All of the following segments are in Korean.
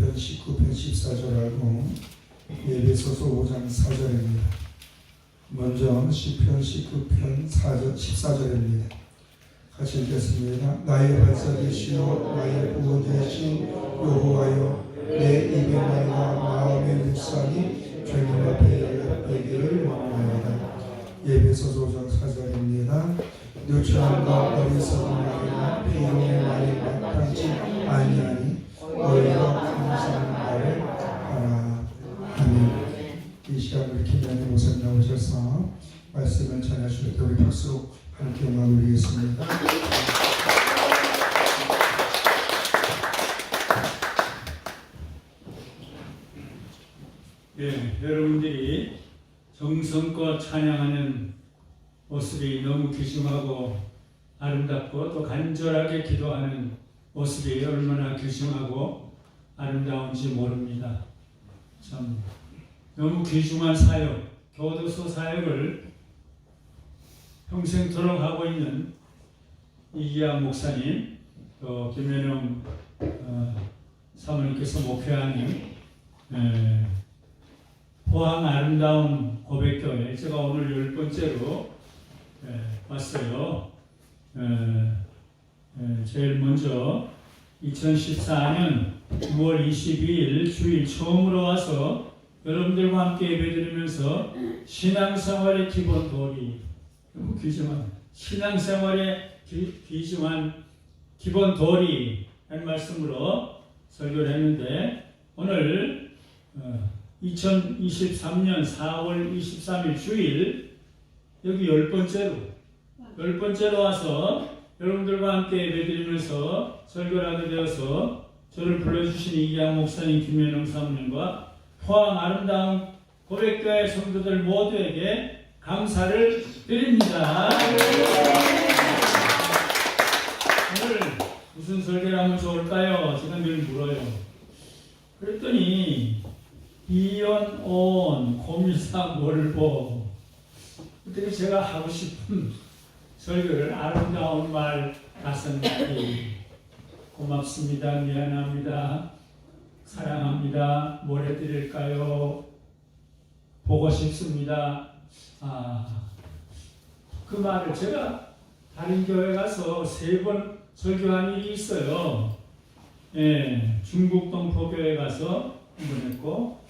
시편 19편 14절하고 에베소서 5장 4절입니다. 먼저 시편 19편 14절입니다. 같이 읽겠습니다. 나의 발사되시오 나의 구원되신 여호와여, 내 입의 말과 마음의 묵상이 주님 앞에 열려되기를 원하노라. 에베소서 5장 4절입니다. 누추함과 어리석은 말이나 비용의 말이 마땅치 아니하니 너희가 감사하는 말을 하라. 아멘. 이 시간 우리 김양희 목사님 나오셔서 말씀을 전하실 때 우리 박수로 함께 음악 올리겠습니다. 네, 여러분들이 정성껏 찬양하는 모습이 너무 귀중하고 아름답고 또 간절하게 기도하는 모습이 얼마나 귀중하고 아름다운지 모릅니다. 참 너무 귀중한 사역, 교도소 사역을 평생토록 하고 있는 이기양 목사님, 또 김현영 사모님께서 목회하는 포항 아름다운 고백교회, 제가 오늘 10번째로 왔어요. 제일 먼저 2014년 6월 22일 주일 처음으로 와서 여러분들과 함께 예배드리면서 신앙생활의 기본 도리, 너무 귀중한 신앙생활의 귀중한 기본 도리 한 말씀으로 설교를 했는데, 오늘 2023년 4월 23일 주일 여기 10번째로 와서 여러분들과 함께 예배드리면서 설교를 하게 되어서 저를 불러주신 이기양 목사님, 김현영 사모님과 포항 아름다운 고백교회 성도들 모두에게 감사를 드립니다. 오늘 무슨 설교를 하면 좋을까요? 제가 늘 물어요. 그랬더니 이연 온 고밀상 몰보, 그때 제가 하고 싶은 설교를 아름다운 말 5마디, 고맙습니다, 미안합니다, 사랑합니다, 뭘 해드릴까요, 보고 싶습니다. 그 말을 제가 다른 교회 가서 3번 설교한 일이 있어요. 중국 동포교회 가서 한번 했고,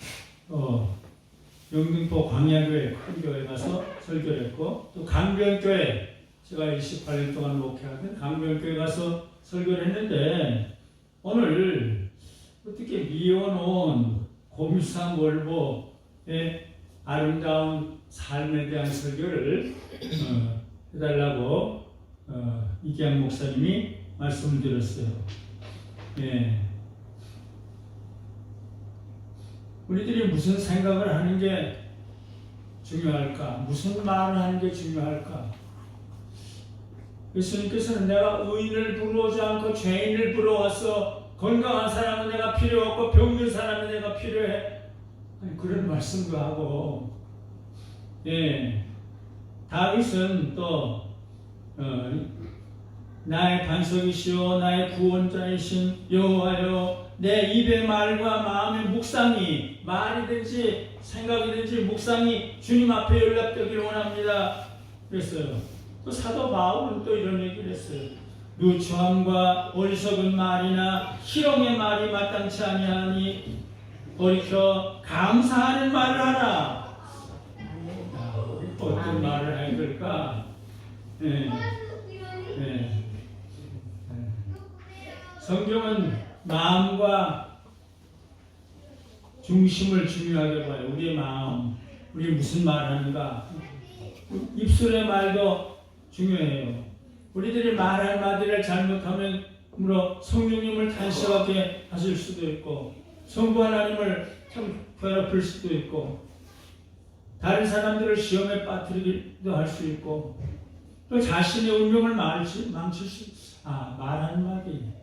영등포 광야교회 큰 교회 가서 설교를 했고, 또 강변교회, 제가 28년 동안 목회하던 강변교회 가서 설교를 했는데, 오늘 어떻게 미워놓은 고밀상 몰보의 아름다운 삶에 대한 설교를 해달라고 이기양 목사님이 말씀을 드렸어요. 우리들이 무슨 생각을 하는 게 중요할까? 무슨 말을 하는 게 중요할까? 예수님께서는 내가 의인을 부르지 않고 죄인을 부르어서 건강한 사람은 내가 필요 없고 병든 사람은 내가 필요해, 그런 말씀도 하고, 다윗은 또 나의 반석이시오 나의 구원자이신 여호와여, 내 입의 말과 마음의 묵상이, 말이든지 생각이든지 묵상이 주님 앞에 연락되기를 원합니다 그랬어요. 또 사도 바울은 또 이런 얘기를 했어요. 누추함과 어리석은 말이나 희롱의 말이 마땅치 아니하니 돌이켜 감사하는 말을 하라. 어떤 말을 해야 될까? 성경은 마음과 중심을 중요하게 봐요. 우리의 마음, 우리 무슨 말을 하는가. 입술의 말도 중요해요. 우리들이 말 한마디를 잘못하면 성령님을 탄식하게 하실 수도 있고, 성부 하나님을 참 괴롭힐 수도 있고, 다른 사람들을 시험에 빠뜨리기도 할 수 있고, 또 자신의 운명을 망칠 수, 말 한마디,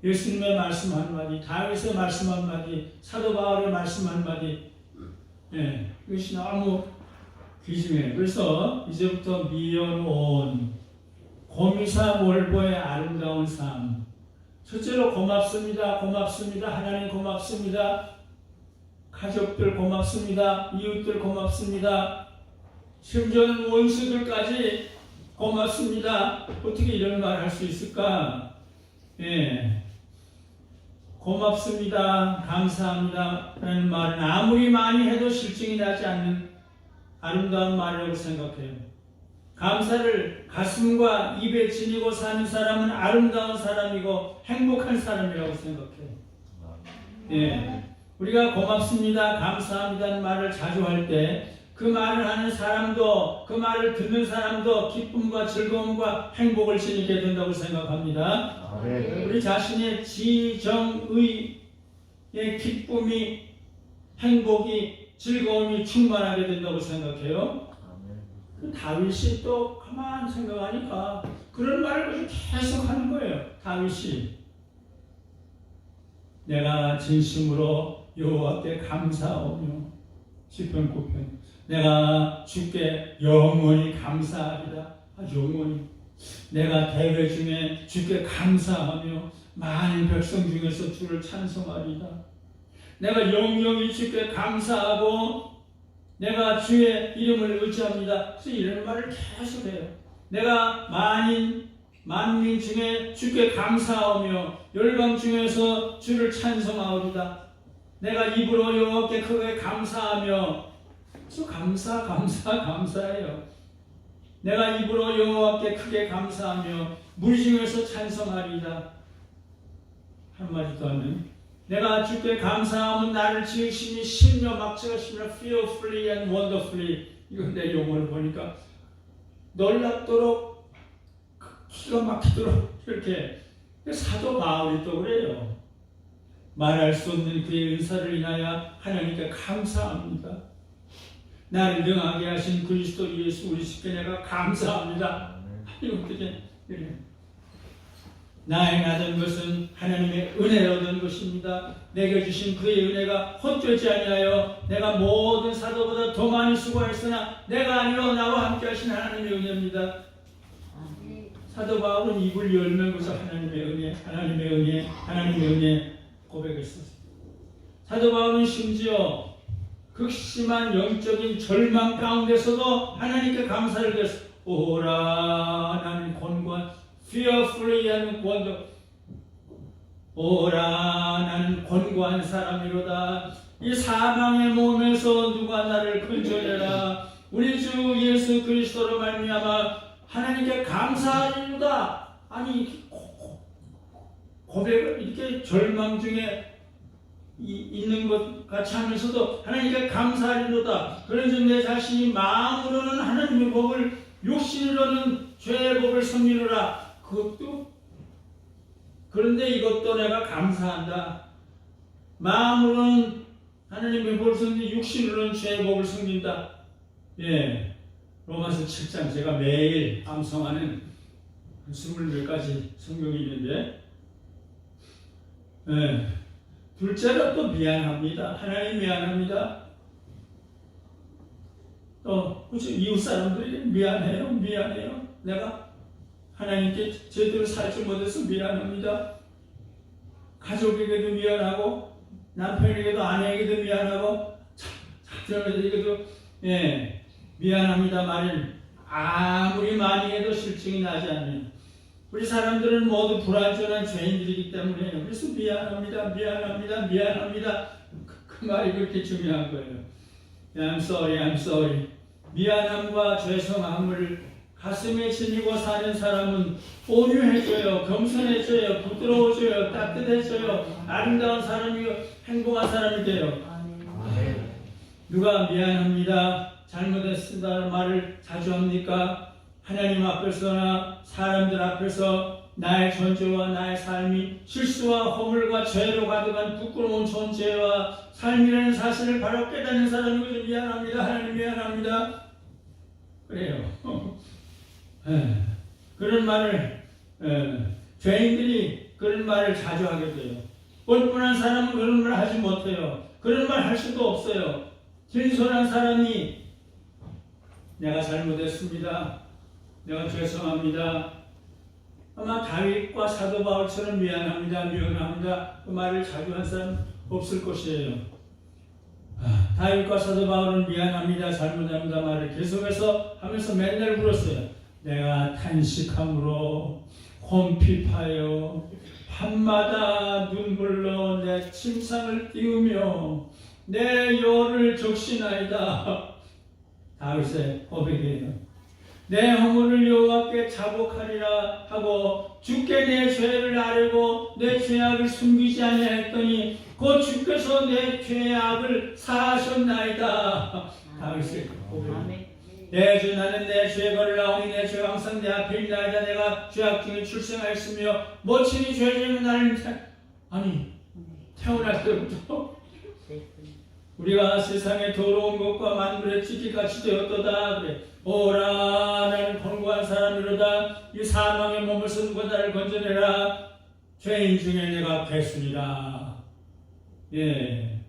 예수님의 말씀 한마디, 다윗의 말씀 한마디, 사도 바울의 말씀 한마디, 이것이 너무 귀중해요. 그래서 이제부터 미연온 고미사 몰보의 아름다운 삶, 첫째로 고맙습니다. 고맙습니다. 하나님 고맙습니다. 가족들 고맙습니다. 이웃들 고맙습니다. 심지어는 원수들까지 고맙습니다. 어떻게 이런 말 할 수 있을까? 예. 고맙습니다. 감사합니다. 라는 말은 아무리 많이 해도 실증이 나지 않는 아름다운 말이라고 생각해요. 감사를 가슴과 입에 지니고 사는 사람은 아름다운 사람이고 행복한 사람이라고 생각해요. 예. 우리가 고맙습니다, 감사합니다는 말을 자주 할 때 그 말을 하는 사람도 그 말을 듣는 사람도 기쁨과 즐거움과 행복을 지니게 된다고 생각합니다. 우리 자신의 지정의의 기쁨이 행복이 즐거움이 충만하게 된다고 생각해요. 그 다윗이 또 가만 생각하니까 그런 말을 계속 하는 거예요. 다윗이 내가 진심으로 여호와께 감사하오며 시편 9편 내가 주께 영원히 감사하리라. 영원히 내가 대회 중에 주께 감사하며 많은 백성 중에서 주를 찬송하리라. 내가 영영이 주께 감사하고 내가 주의 이름을 의지합니다. 그래서 이런 말을 계속해요. 내가 만민 중에 주께 감사하며 열방 중에서 주를 찬송하오리다. 내가 입으로 여호와께 크게 감사하며 감사해요. 내가 입으로 여호와께 크게 감사하며 무리 중에서 찬송하리이다. 한마디 더 하면 내가 주께 감사하면 나를 지으시니 심려 막지으시며 fearfully and wonderfully. 이건 내 용어를 보니까 놀랍도록 기가 막히도록 이렇게 사도 바울이 또 그래요. 말할 수 없는 그의 은사를 인하여 하나님께 감사합니다. 나를 능하게 하신 그리스도 예수 우리 주께 내가 감사합니다. 이거 어떻게 그래? 나의 낮은 것은 하나님의 은혜로 된 것입니다. 내게 주신 그의 은혜가 헛되지 아니하여 내가 모든 사도보다 더 많이 수고했으나 내가 아니요 나와 함께 하신 하나님의 은혜입니다. 사도 바울은 입을 열면서 하나님의 은혜 고백했었어요. 사도 바울은 심지어 극심한 영적인 절망 가운데서도 하나님께 감사를 드렸어요. 오라 나는 권고한 fearfully and wonder. 오라 나는 권고한 사람이로다. 이 사망의 몸에서 누가 나를 건져내라. 우리 주 예수 그리스도로 말미암아 하나님께 감사하리로다. 아니 고백을 이렇게 절망 중에 있는 것 같이 하면서도 하나님께 감사하리로다. 그래서 내 자신이 마음으로는 하나님의 법을 육신으로는 죄의 법을 섬기노라. 그것도 그런데 이것도 내가 감사한다. 마음으로는 하나님의 법을 섬기고 육신으로는 죄의 법을 섬긴다. 예, 로마서 7장 제가 매일 암송하는 20몇 가지 성경이 있는데 예. 둘째로 또 미안합니다. 하나님 미안합니다. 또 이웃 사람들이 미안해요. 내가 하나님께 제대로 살지 못해서 미안합니다. 가족에게도 미안하고 남편에게도 아내에게도 미안하고 자녀에게도 미안합니다 말은 아무리 많이 해도 실증이 나지 않는 우리 사람들은 모두 불완전한 죄인들이기 때문에 그래서 미안합니다. 그 말이 그렇게 중요한 거예요. I'm sorry. 미안함과 죄송함을 가슴에 지니고 사는 사람은 온유해져요. 겸손해져요. 부드러워져요. 따뜻해져요. 아름다운 사람이고 행복한 사람이 돼요. 누가 미안합니다. 잘못했다는 말을 자주 합니까? 하나님 앞에서나 사람들 앞에서 나의 존재와 나의 삶이 실수와 허물과 죄로 가득한 부끄러운 존재와 삶이라는 사실을 바로 깨닫는 사람이고 미안합니다. 하나님 미안합니다. 그래요. 그런 말을 죄인들이 그런 말을 자주 하게 돼요. 뻔뻔한 사람은 그런 말 하지 못해요. 그런 말 할 수도 없어요. 진솔한 사람이 내가 잘못했습니다. 내가 죄송합니다. 아마 다윗과 사도 바울처럼 미안합니다, 미안합니다 그 말을 자주 한 사람 없을 것이에요. 다윗과 사도 바울은 미안합니다, 잘못합니다 말을 계속해서 하면서 맨날 울었어요. 내가 탄식함으로 곰핍하여 밤마다 눈물로 내 침상을 띄우며 내 열을 적시나이다. 다윗의 고백이에요. 내 허물을 여호와께 자복하리라 하고 주께 내 죄를 아뢰고 내 죄악을 숨기지 아니하였더니 곧 주께서 내 죄악을 사하셨나이다. 다윗의 고백. 내 주 나는 내 죄에 걸으라오니 내 죄가 항상 내 앞에 있나이다. 내가 죄악 중에 출생하였으며 모친이 죄 중에 나를 태어날 때부터 우리가 세상에 더러운 것과 만물의 찢기같이 되었도다. 그래. 오라 나는 권고한 사람이로다. 이 사망의 몸을 쓰고 나를 건져내라. 죄인 중에 내가 괴순이라. 예.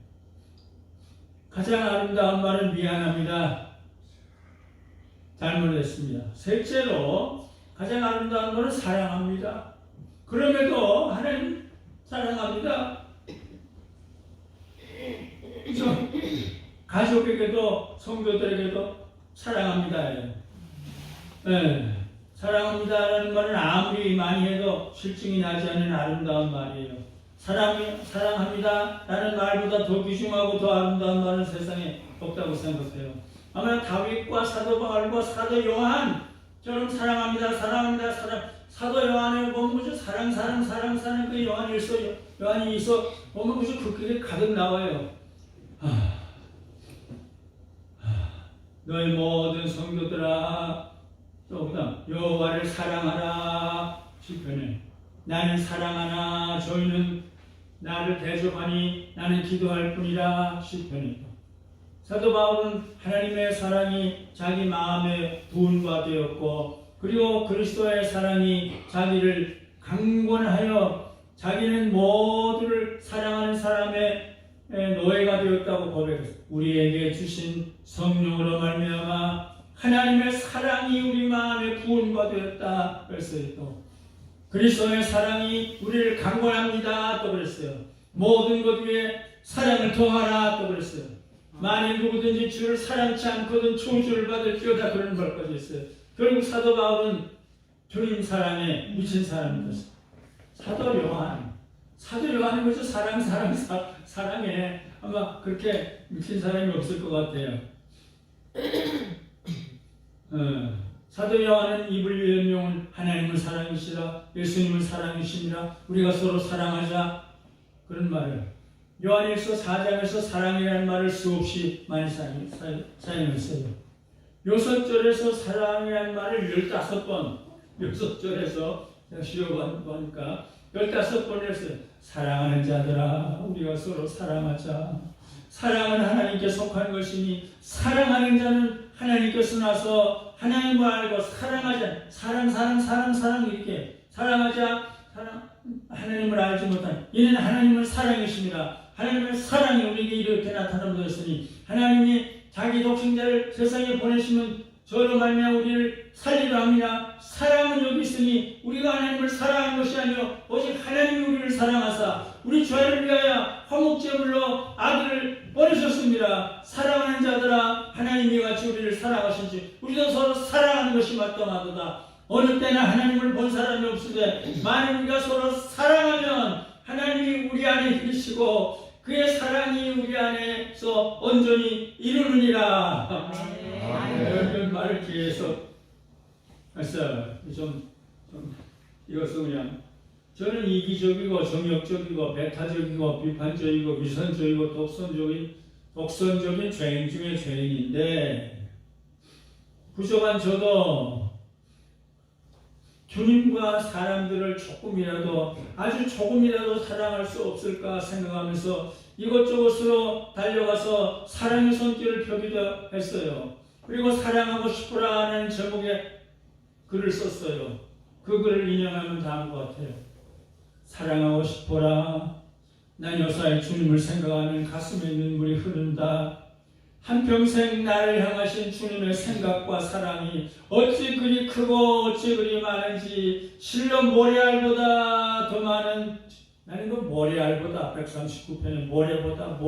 가장 아름다운 말은 미안합니다. 잘못했습니다. 셋째로 가장 아름다운 말은 사랑합니다. 그럼에도 하나님 사랑합니다. 가족에게도 성도들에게도 사랑합니다. 네. 사랑합니다라는 말은 아무리 많이 해도 실증이 나지 않는 아름다운 말이에요. 사랑합니다라는 말보다 더 귀중하고 더 아름다운 말은 세상에 없다고 생각해요. 아마 다윗과 사도 바울과 사도 요한처럼 사랑합니다. 사도 요한에 보면 그저 사랑 그 요한이 있어 보면 그저 그게 가득 나와요. 너희 모든 성도들아, 또 그다음 여호와를 사랑하라. 시편에 나는 사랑하나 저희는 나를 대접하니 나는 기도할 뿐이라. 시편에 사도 바울은 하나님의 사랑이 자기 마음에 부은바 되었고, 그리고 그리스도의 사랑이 자기를 강권하여 자기는 모두를 사랑하는 사람의 노예가 되었다고 고백했습니다. 우리에게 주신 성령으로 말미암아 하나님의 사랑이 우리 마음에 부은바 되었다 그랬어요. 또 그리스도의 사랑이 우리를 강권합니다 또 그랬어요. 모든 것 위에 사랑을 더하라 또 그랬어요. 만일 누구든지 주를 사랑치 않거든 저주를 받을지어다 그런 말까지 있어요. 결국 사도 바울은 주님 사랑에 미친 사람이 됐어요. 사도 요한은 그래서 사랑에 아마 그렇게 미친 사람이 없을 것 같아요. 사도 요한은 입을 연 용은 하나님을 사랑이시라, 예수님을 사랑이시니라, 우리가 서로 사랑하자 그런 말을 요한일서 4장에서 사랑이라는 말을 수없이 많이 사용했어요. 6절에서 사랑이라는 말을 15번 6절에서 제가 쉬어보니까 15번 했어요. 사랑하는 자들아 우리가 서로 사랑하자. 사랑은 하나님께 속한 것이니 사랑하는 자는 하나님께서 나서 하나님을 알고 사랑하자. 사랑 이렇게 사랑하자. 하나님을 알지 못한 이는 하나님은 사랑이십니다. 하나님의 사랑이 우리에게 이렇게 나타나버렸으니 하나님이 자기 독생자를 세상에 보내시면 저로 말미암아 우리를 살리려 합니다. 사랑은 여기 있으니 우리가 하나님을 사랑한 것이 아니요 오직 하나님이 우리를 사랑하사 우리 죄를 위하여 화목제물로 아들을 보내셨습니다. 사랑하는 자들아 하나님이 같이 우리를 사랑하신지 우리도 서로 사랑하는 것이 마땅하도다. 어느 때나 하나님을 본 사람이 없으되 만일 우리가 서로 사랑하면 하나님이 우리 안에 계시고 그의 사랑이 우리 안에서 온전히 이루느니라. 이런 말을 기해서 좀 이것은 그냥 저는 이기적이고 정욕적이고 배타적이고 비판적이고 위선적이고 독선적인 죄인 중에 죄인인데 부족한 저도 주님과 사람들을 아주 조금이라도 사랑할 수 없을까 생각하면서 이것저것으로 달려가서 사랑의 손길을 펴기도 했어요. 그리고 사랑하고 싶으라는 제목의 글을 썼어요. 그 글을 인용하면 다음과 같아요. 사랑하고 싶어라. 난 요사이 주님을 생각하면 가슴에 눈물이 흐른다. 한평생 나를 향하신 주님의 생각과 사랑이 어찌 그리 크고 어찌 그리 많은지 실로 모래알보다 더 많은, 나는 그 모래알보다 139편의 모래보다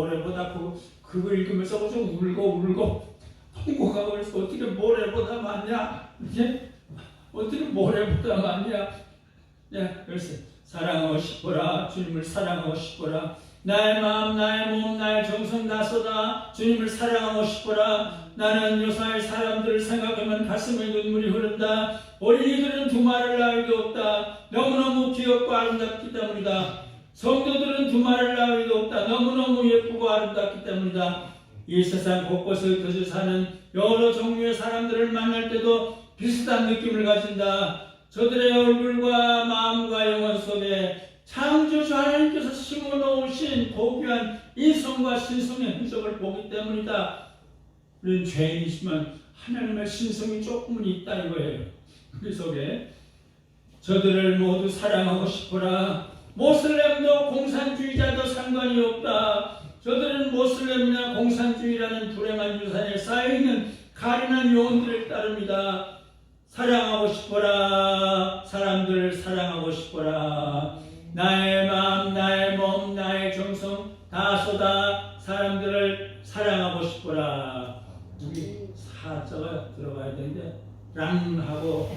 그거 읽으면서 좀 울고 통곡하고 그래서 어떻게 모래보다 많냐, 이게 어떻게 모래보다 많냐. 그래서 사랑하고 싶어라, 주님을 사랑하고 싶어라. 나의 마음, 나의 몸, 나의 정성 다 쏟아 주님을 사랑하고 싶어라. 나는 요사의 사람들을 생각하면 가슴에 눈물이 흐른다. 어린이들은 두말할 나위도 없다. 너무너무 귀엽고 아름답기 때문이다. 성도들은 두말할 나위도 없다. 너무너무 예쁘고 아름답기 때문이다. 이 세상 곳곳에 흩어져 사는 여러 종류의 사람들을 만날 때도 비슷한 느낌을 가진다. 저들의 얼굴과 마음과 영혼 속에 창조주 하나님께서 심어놓으신 고귀한 인성과 신성의 흔적을 보기 때문이다. 우리는 죄인이지만 하나님의 신성이 조금은 있다 이거예요. 그 속에 저들을 모두 사랑하고 싶어라. 모슬렘도 공산주의자도 상관이 없다. 저들은 모슬렘이나 공산주의라는 불행한 유산에 쌓여있는 가련한 요원들을 따릅니다. 사랑하고 싶어라. 사람들을 사랑하고 싶어라. 나의 마음, 나의 몸, 나의 정성 다 쏟아 사람들을 사랑하고 싶어라. 여기 사자가 들어가야 되는데 랑하고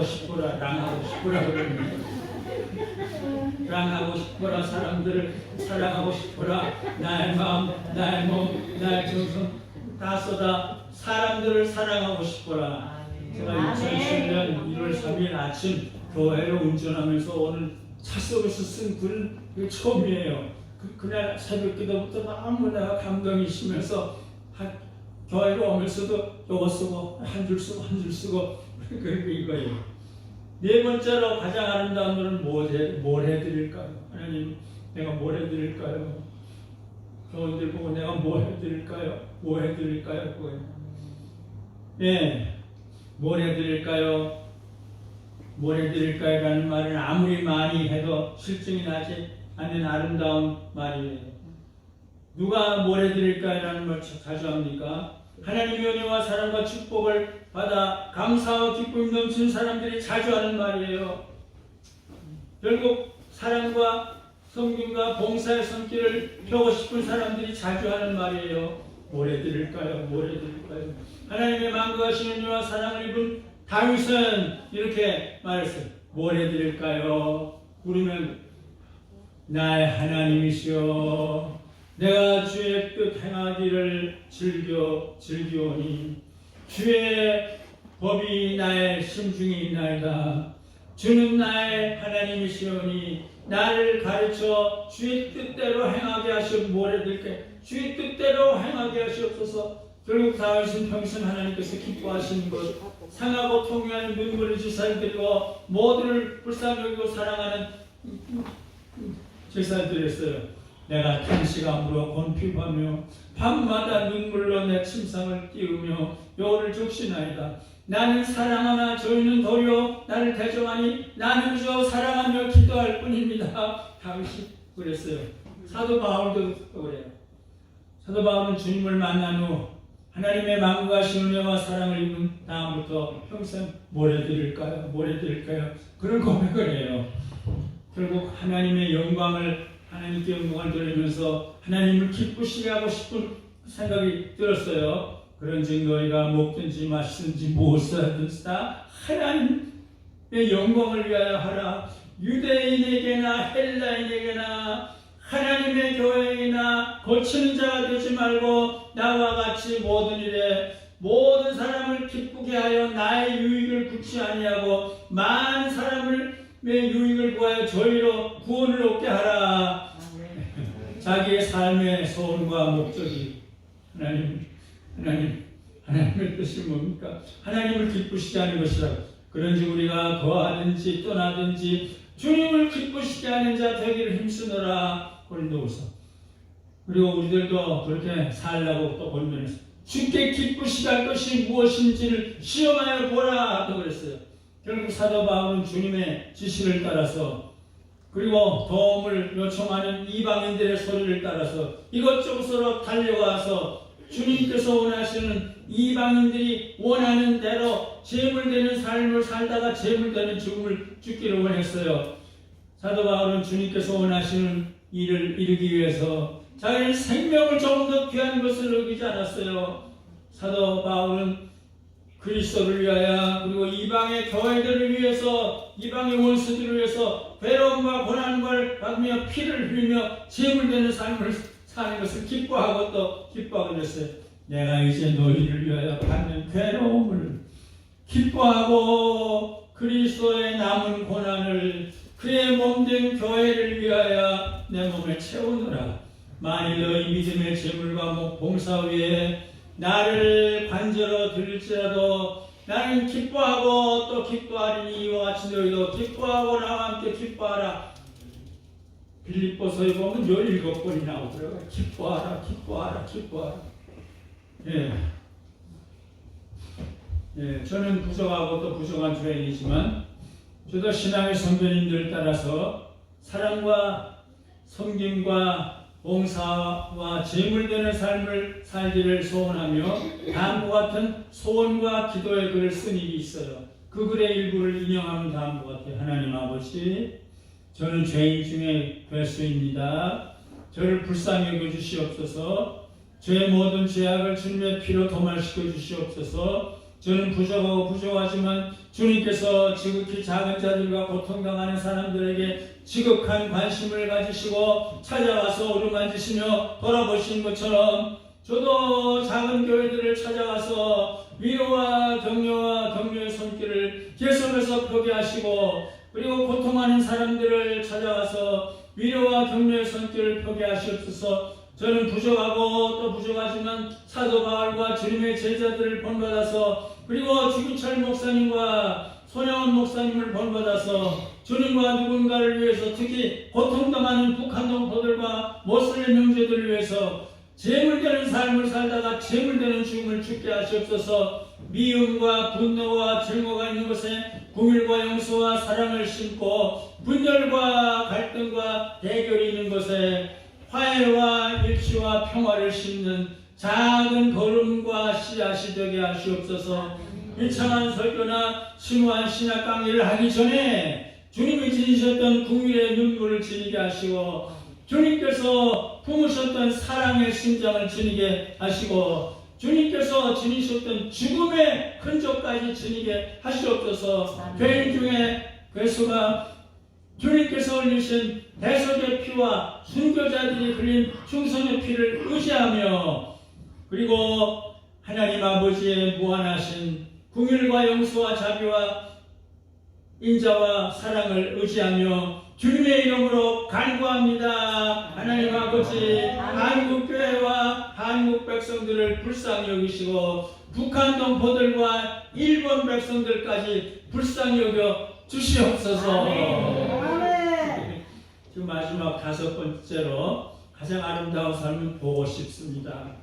싶어라. 그러는 랑하고 싶어라. 사람들을 사랑하고 싶어라. 나의 마음, 나의 몸, 나의 정성 다 쏟아 사람들을 사랑하고 싶어라. 제가 2010년 1월 3일 아침 교회로 운전하면서 오늘 차 속에서 쓴 글은 처음이에요. 그날 새벽 기도부터 너무 내가 감동이 심해서 교회로 오면서도 요거 쓰고 한 줄 쓰고 그리고 이거예요. 네 번째로 가장 아름다운 노래는 뭘 해드릴까요? 하나님, 내가 뭘 해드릴까요? 교원들 보고 내가 뭘 해드릴까요? 뭐 해드릴까요? 그거예요. 뭘 해드릴까요? 뭘 해드릴까요? 라는 말은 아무리 많이 해도 실증이 나지 않는 아름다운 말이에요. 누가 뭘 해드릴까요? 라는 말 가져옵니까? 하나님의 은혜와 사랑과 축복을 받아 감사와 기쁨 넘치는 사람들이 자주 하는 말이에요. 결국 사랑과 성김과 봉사의 손길을 펴고 싶은 사람들이 자주 하는 말이에요. 뭘 해드릴까요? 뭘 해드릴까요? 하나님의 만국하신 은혜와 사랑을 입은 다윗은 이렇게 말했어요. 뭘 해드릴까요? 부르면 나의 하나님이시여 내가 주의 뜻 행하기를 즐기오니 주의 법이 나의 심중에 있나이다. 주는 나의 하나님이시오니 나를 가르쳐 주의 뜻대로 행하게 하시옵소서. 뭘 해드릴까요? 주의 뜻대로 행하게 하시옵소서. 결국 다윗은 평생 하나님께서 기뻐하시는 것, 상하고 통회하는 눈물을 제사를 드리고 모두를 불쌍히 여기고 사랑하는 제사를 드렸어요. 내가 탄식함으로 곤핍하며 밤마다 눈물로 내 침상을 띄우며 여호를 적시나이다. 나는 사랑하나 저희는 도리어 나를 대적하니 나는 그저 사랑하며 기도할 뿐입니다. 다윗이 그랬어요. 사도 바울도 그래요. 사도 바울은 주님을 만난 후 하나님의 만국하신 은혜와 사랑을 입은 다음부터 평생 뭘 해드릴까요? 뭘 해드릴까요? 그런 고백을 해요. 결국 하나님의 영광을 하나님께 영광을 돌리면서 하나님을 기쁘시게 하고 싶은 생각이 들었어요. 그런즉 너희가 먹든지 마시든지 무엇을 하든지 다 하나님의 영광을 위하여 하라. 유대인에게나 헬라인에게나 하나님의 교회이나 고치는 자가 되지 말고 나와 같이 모든 일에 모든 사람을 기쁘게 하여 나의 유익을 굳이 아니하고 많은 사람을 유익을 구하여 저희로 구원을 얻게 하라. 자기의 삶의 소원과 목적이 하나님의 뜻이 뭡니까? 하나님을 기쁘시게 하는 것이라. 그런즉 우리가 거하든지 떠나든지 주님을 기쁘시게 하는 자 되기를 힘쓰노라. 고린도후서. 그리고 우리들도 그렇게 살라고 또 본면에서 주께 기쁘시게 할 것이 무엇인지를 시험하여 보라 또 그랬어요. 결국 사도 바울은 주님의 지시를 따라서 그리고 도움을 요청하는 이방인들의 소리를 따라서 이것저것으로 달려가서 주님께서 원하시는 이방인들이 원하는 대로 제물되는 삶을 살다가 제물되는 죽음을 죽기를 원했어요. 사도 바울은 주님께서 원하시는 일을 이루기 위해서 자기의 생명을 조금 더 귀한 것을 여기지 않았어요. 사도 바울은 그리스도를 위하여 그리고 이방의 교회들을 위해서 이방의 원수들을 위해서 괴로움과 고난을 받으며 피를 흘리며 제물되는 삶을 사는 것을 기뻐하고 또 기뻐하고 그랬어요. 내가 이제 너희를 위하여 받는 괴로움을 기뻐하고 그리스도의 남은 고난을 그의 몸된 교회를 위하여 내 몸을 채우노라. 만일 너희 믿음의 제물과 봉사 위에 나를 관저로 들일지라도 나는 기뻐하고 또 기뻐하리니 이와 같이 너희도 기뻐하고 나와 함께 기뻐하라. 빌립보서에 보면 17번이 나오더라고요. 기뻐하라, 기뻐하라, 기뻐하라. 저는 부족하고 또 부족한 죄인이지만 저도 신앙의 선배님들 따라서 사랑과 섬김과 봉사와 제물되는 삶을 살기를 소원하며 다음과 같은 소원과 기도의 글을 쓴 일이 있어요. 그 글의 일부를 인용하면 다음과 같아요. 하나님 아버지, 저는 죄인 중에 괴수입니다. 저를 불쌍히 여겨 주시옵소서. 저의 모든 죄악을 주님의 피로 도말시켜 주시옵소서. 저는 부족하고 부족하지만 주님께서 지극히 작은 자들과 고통당하는 사람들에게 지극한 관심을 가지시고 찾아와서 어루만지시며 돌아보신 것처럼 저도 작은 교회들을 찾아가서 위로와 격려의 손길을 계속해서 펴게 하시고 그리고 고통하는 사람들을 찾아가서 위로와 격려의 손길을 펴게 하시옵소서. 저는 부족하고 또 부족하지만 사도 바울과 주님의 제자들을 본받아서 그리고 주기철 목사님과 손영원 목사님을 본받아서 주님과 누군가를 위해서 특히 고통당하는 북한 동포들과 모슬렘 형제들을 위해서 제물되는 삶을 살다가 제물되는 죽음을 죽게 하시옵소서. 미움과 분노와 증오가 있는 곳에 궁일과 용서와 사랑을 심고 분열과 갈등과 대결이 있는 곳에 화해와 일치와 평화를 심는 작은 걸음과 씨앗이 되게 하시옵소서. 일창한 설교나 심오한 신학 강의를 하기 전에 주님이 지니셨던 궁일의 눈물을 지니게 하시고 주님께서 품으셨던 사랑의 심장을 지니게 하시고 주님께서 지니셨던 죽음의 흔적까지 지니게 하시옵소서. 죄인 중에 괴수가 주님께서 흘리신 대속의 피와 순교자들이 흘린 충성의 피를 의지하며 그리고 하나님 아버지의 무한하신 긍휼과 용서와 자비와 인자와 사랑을 의지하며 주님의 이름으로 간구합니다. 하나님 아버지, 한국교회와 한국 백성들을 불쌍히 여기시고 북한 동포들과 일본 백성들까지 불쌍히 여겨 주시옵소서. 지금 마지막 5번째로 가장 아름다운 삶은 보고 싶습니다.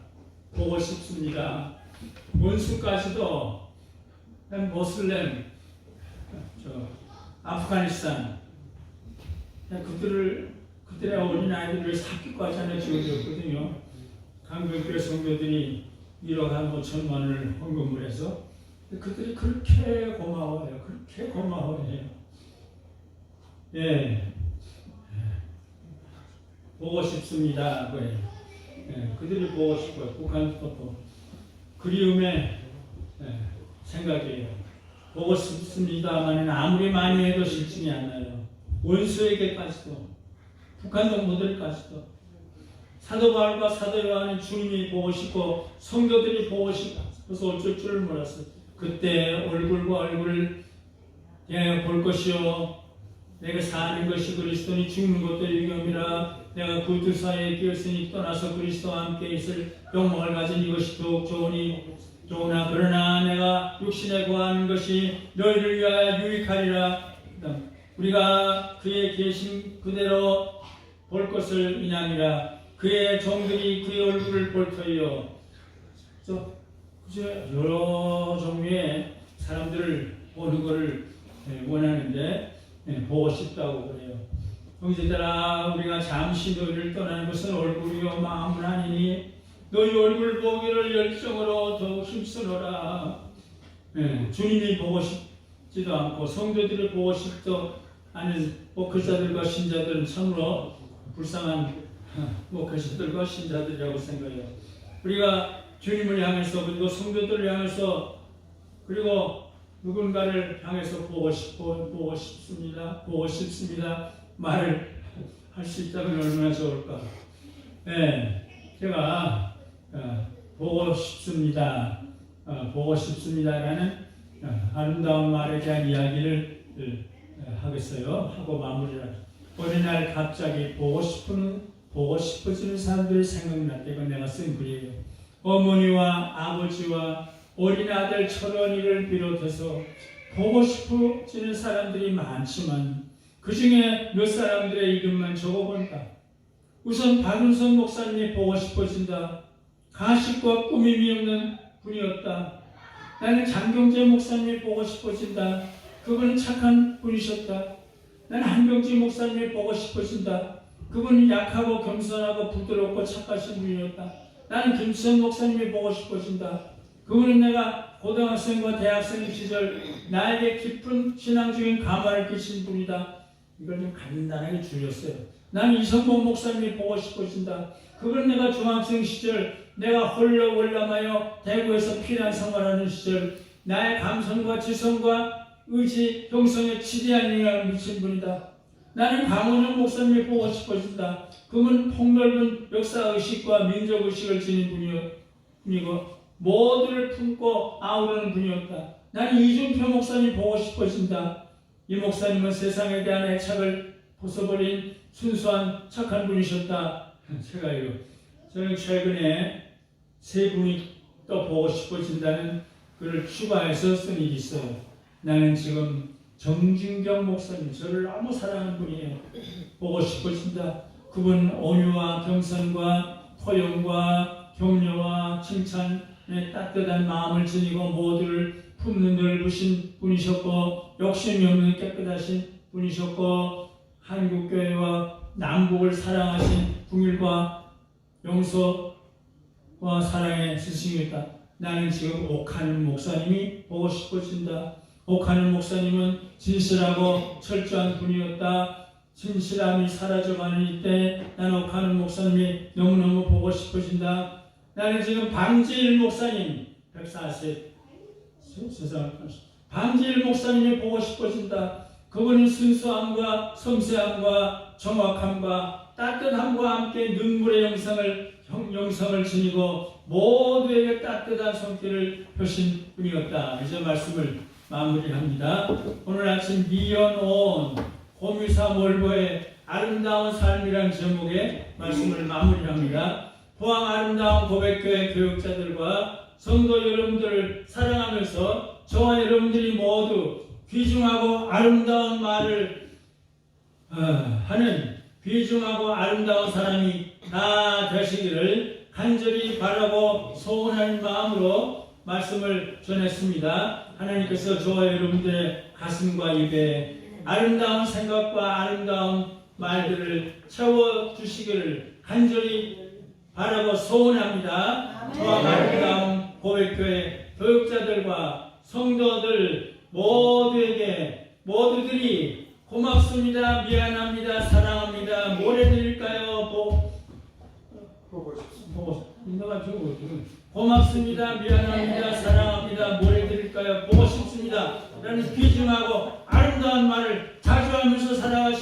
보고 싶습니다. 원수까지도 모슬렘, 아프가니스탄 그들의 어린 아이들을 학교까지 하나 지어줬거든요. 강병교회 성도들이 1억 한 5천만 원을 헌금을 해서 그들이 그렇게 고마워해요. 그렇게 고마워해요. 보고 싶습니다. 그들이 보고 싶어요. 북한 것도 그리움의 생각이에요. 보고 싶습니다만 아무리 많이 해도 실증이 안 나요. 원수에게까지도 북한 동포들까지도 사도 바울과 사도 요한은 주님이 보고 싶고 성도들이 보고 싶어서 어쩔 줄을 몰랐어요. 그때 얼굴과 얼굴을 볼 것이요 내가 사는 것이 그리스도니 죽는 것도 유익함이라. 내가 그 두 사이에 끼었으니 떠나서 그리스도와 함께 있을 영광을 가진 이것이 더욱 좋으나 그러나 내가 육신에 구하는 것이 너희를 위하여 유익하리라. 우리가 그의 계신 그대로 볼 것을 인함이라. 그의 종들이 그의 얼굴을 볼 터이요. 여러 종류의 사람들을 보는 것을 원하는데 보고 싶다고 그래요. 형제들아, 우리가 잠시 너희를 떠나는 것은 얼굴이요 마음은 아니니 너희 얼굴 보기를 열정으로 더욱 힘쓰노라. 주님이 보고 싶지도 않고 성도들이 보고 싶지도 않은 목회자들과 신자들은 참으로 불쌍한 목회자들과 신자들이라고 생각해요. 우리가 주님을 향해서 그리고 성도들을 향해서 그리고 누군가를 향해서 보고 싶습니다 말을 할 수 있다면 얼마나 좋을까. 제가 보고 싶습니다라는 아름다운 말에 대한 이야기를 하겠어요. 하고 마무리를. 어느 날 갑자기 보고 싶어지는 사람들이 생각날 때가 내가 쓴 글이에요. 어머니와 아버지와 어린 아들 철원이를 비롯해서 보고 싶어지는 사람들이 많지만 그 중에 몇 사람들의 이름만 적어본다. 우선 박윤선 목사님이 보고 싶어진다. 가식과 꾸밈이 없는 분이었다. 나는 장경재 목사님이 보고 싶어진다. 그분은 착한 분이셨다. 나는 한병지 목사님이 보고 싶어진다. 그분은 약하고 겸손하고 부드럽고 착하신 분이었다. 나는 김수현 목사님이 보고 싶어진다. 그분은 내가 고등학생과 대학생 시절 나에게 깊은 신앙적인 감화를 끼친 분이다. 이걸 좀 간단하게 줄였어요. 나는 이성봉 목사님이 보고 싶어진다. 그분은 내가 중학생 시절 내가 홀로 월남하여 대구에서 피난 생활하는 시절 나의 감성과 지성과 의지, 형성에 지대한 영향을 미친 분이다. 나는 강원영 목사님이 보고 싶어진다. 그분은 폭넓은 역사의식과 민족의식을 지닌 분이고 모두를 품고 아우르는 분이었다. 나는 이준표 목사님 보고 싶어진다. 이 목사님은 세상에 대한 애착을 벗어버린 순수한 착한 분이셨다. 저는 최근에 세 분이 또 보고 싶어진다는 글을 추가해서 쓴 일이 있어요. 나는 지금 정진경 목사님, 저를 너무 사랑하는 분이에요. 보고 싶어진다. 그분 온유와 겸손과 포용과 격려와 칭찬에 따뜻한 마음을 지니고 모두를 품는 넓으신 분이셨고 욕심이 없는 깨끗하신 분이셨고 한국교회와 남북을 사랑하신 궁일과 용서와 사랑의 스승이었다. 나는 지금 옥하는 목사님이 보고 싶어진다. 옥하는 목사님은 진실하고 철저한 분이었다. 진실함이 사라져가는 이때 나는 옥하는 목사님이 너무너무 보고 싶어진다. 나는 지금 방지일 목사님 140 방지일 목사님이 보고 싶어진다. 그분은 순수함과 섬세함과 정확함과 따뜻함과 함께 눈물의 영성을 지니고 모두에게 따뜻한 손길을 펴신 분이었다. 이제 말씀을 마무리합니다. 오늘 아침 미연온 고미사 몰보의 아름다운 삶이라는 제목의 말씀을 마무리합니다. 포항 아름다운 고백교회 교육자들과 성도 여러분들을 사랑하면서 저와 여러분들이 모두 귀중하고 아름다운 말을 하는 귀중하고 아름다운 사람이 다 되시기를 간절히 바라고 소원하는 마음으로 말씀을 전했습니다. 하나님께서 저와 여러분들의 가슴과 입에 아름다운 생각과 아름다운 말들을 채워주시기를 간절히 바라고 소원합니다. 포항 아름다운 고백교회 교육자들과 성도들 모두들이 고맙습니다. 미안합니다. 사랑합니다. 뭘 해드릴까요? 고맙습니다. 미안합니다. 사랑합니다. 뭘 해드릴까요? 보고 싶습니다. 라는 귀중하고 아름다운 말을 자주 하면서 살아가시기